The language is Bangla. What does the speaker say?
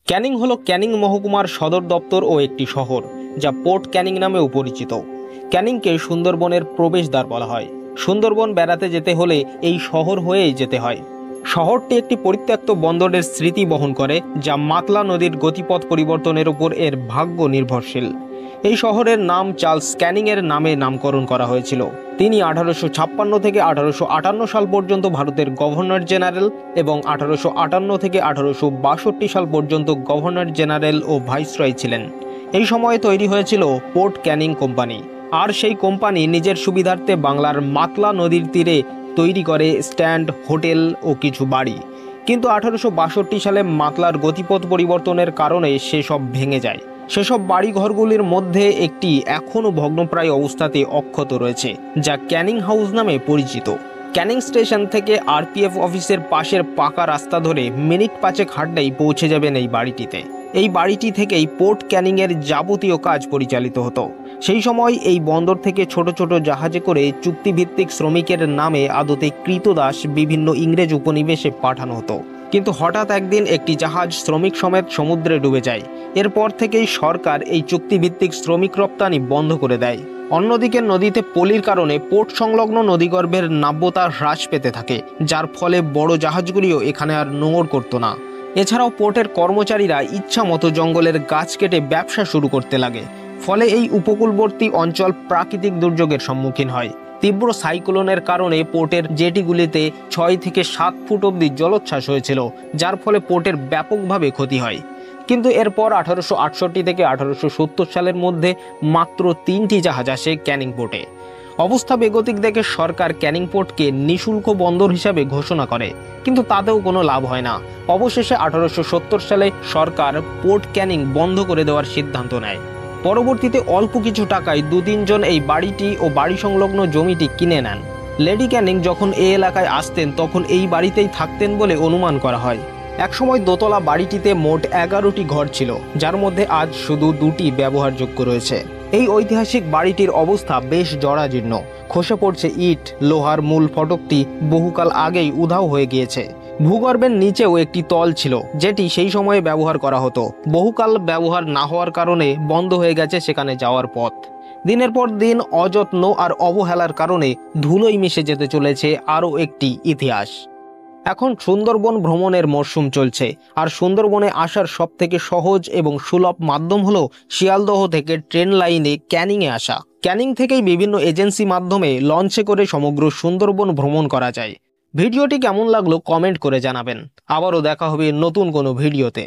ক্যানিং হলো ক্যানিং মহকুমার সদর দপ্তর ও একটি শহর, যা পোর্ট ক্যানিং নামেও পরিচিত। ক্যানিংকে সুন্দরবনের প্রবেশদ্বার বলা হয়। সুন্দরবন বেড়াতে যেতে হলে এই শহর হয়েই যেতে হয়। শহরটি একটি পরিত্যক্ত বন্দরের স্মৃতি বহন করে, যা মাতলা নদীর গতিপথ পরিবর্তনের উপর এর ভাগ্য নির্ভরশীল। এই শহরের নাম চার্লস ক্যানিংয়ের নামে নামকরণ করা হয়েছিল। তিনি 1856 থেকে 1858 সাল পর্যন্ত ভারতের গভর্নর জেনারেল এবং 1858 থেকে 1862 সাল পর্যন্ত গভর্নর জেনারেল ও ভাইসরয় ছিলেন। এই সময়ে তৈরি হয়েছিল পোর্ট ক্যানিং কোম্পানি, আর সেই কোম্পানি নিজের সুবিধার্থে বাংলার মাতলা নদীর তীরে তৈরি করে স্ট্যান্ড, হোটেল ও কিছু বাড়ি। কিন্তু 1862 সালে মাতলার গতিপথ পরিবর্তনের কারণে সেসব ভেঙে যায়। সেসব বাড়িঘরগুলির মধ্যে একটি এখনও ভগ্নপ্রায় অবস্থাতে অক্ষত রয়েছে, যা ক্যানিং হাউস নামে পরিচিত। ক্যানিং স্টেশন থেকে আরপিএফ অফিসের পাশের পাকা রাস্তা ধরে মিনিট 5 হাঁটলেই পৌঁছে যাবেন এই বাড়িটিতে। এই বাড়িটি থেকেই পোর্ট ক্যানিংয়ের যাবতীয় কাজ পরিচালিত হতো। সেই সময় এই বন্দর থেকে ছোট ছোট জাহাজে করে চুক্তিভিত্তিক শ্রমিকের নামে আদতে কৃতদাস বিভিন্ন ইংরেজ উপনিবেশে পাঠানো হতো। কিন্তু হঠাৎ একদিন একটি জাহাজ শ্রমিক সমেত সমুদ্রে ডুবে যায়। এরপর থেকেই সরকার এই চুক্তিভিত্তিক শ্রমিক রপ্তানি বন্ধ করে দেয়। অন্যদিকে নদীতে পলির কারণে পোর্ট সংলগ্ন নদীগর্ভের নাব্যতা হ্রাস পেতে থাকে, যার ফলে বড় জাহাজগুলিও এখানে আর নোঙর করত না। এছাড়াও পোর্টের কর্মচারীরা ইচ্ছা মতো জঙ্গলের গাছ কেটে ব্যবসা শুরু করতে লাগে। ফলে এই উপকূলবর্তী অঞ্চল প্রাকৃতিক দুর্যোগের সম্মুখীন হয়। তীব্র সাইক্লোনের কারণে পোর্টের জেটিগুলিতে 6 থেকে 7 ফুট অবধি জলোচ্ছ্বাস হয়েছিল, যার ফলে পোর্টের ব্যাপকভাবে ক্ষতি হয়। কিন্তু এরপর 1868 থেকে 1870 সালের মধ্যে মাত্র 3টি জাহাজ আসে ক্যানিং পোর্টে। অবস্থা বেগতিক দেখে সরকার ক্যানিং পোর্টকে নিঃশুল্ক বন্দর হিসাবে ঘোষণা করে, কিন্তু তাতেও কোনো লাভ হয় না। অবশেষে 1870 সালে সরকার পোর্ট ক্যানিং বন্ধ করে দেওয়ার সিদ্ধান্ত নেয়। পরবর্তীতে অল্প কিছু টাকায় 2-3 জন এই বাড়িটি ও বাড়ি সংলগ্ন জমিটি কিনে নেন। লেডি ক্যানিং যখন এই এলাকায় আসতেন তখন এই বাড়িতেই থাকতেন বলে অনুমান করা হয়। একসময় দোতলা বাড়িটিতে মোট 11টি ঘর ছিল, যার মধ্যে আজ শুধু 2টি ব্যবহারযোগ্য রয়েছে। এই ঐতিহাসিক বাড়িটির অবস্থা বেশ জরাজীর্ণ। খসে পড়ছে ইট, লোহার মূল ফটকটি বহুকাল আগেই উধাও হয়ে গিয়েছে। ভূগর্ভের নিচেও একটি তল ছিল, যেটি সেই সময়ে ব্যবহার করা হতো। বহুকাল ব্যবহার না হওয়ার কারণে বন্ধ হয়ে গেছে সেখানে যাওয়ার পথ। দিনের পর দিন অযত্ন আর অবহেলার কারণে ধুলোয় মিশে যেতে চলেছে আরও একটি ইতিহাস। এখন সুন্দরবন ভ্রমণের মরশুম চলছে, আর সুন্দরবনে আসার সবথেকে সহজ এবং সুলভ মাধ্যম হলো শিয়ালদহ থেকে ট্রেন লাইনে ক্যানিংয়ে আসা। ক্যানিং থেকেই বিভিন্ন এজেন্সি মাধ্যমে লঞ্চে করে সমগ্র সুন্দরবন ভ্রমণ করা যায়। ভিডিওটি কেমন লাগলো কমেন্ট করে জানাবেন। আবারও দেখা হবে নতুন কোনো ভিডিওতে।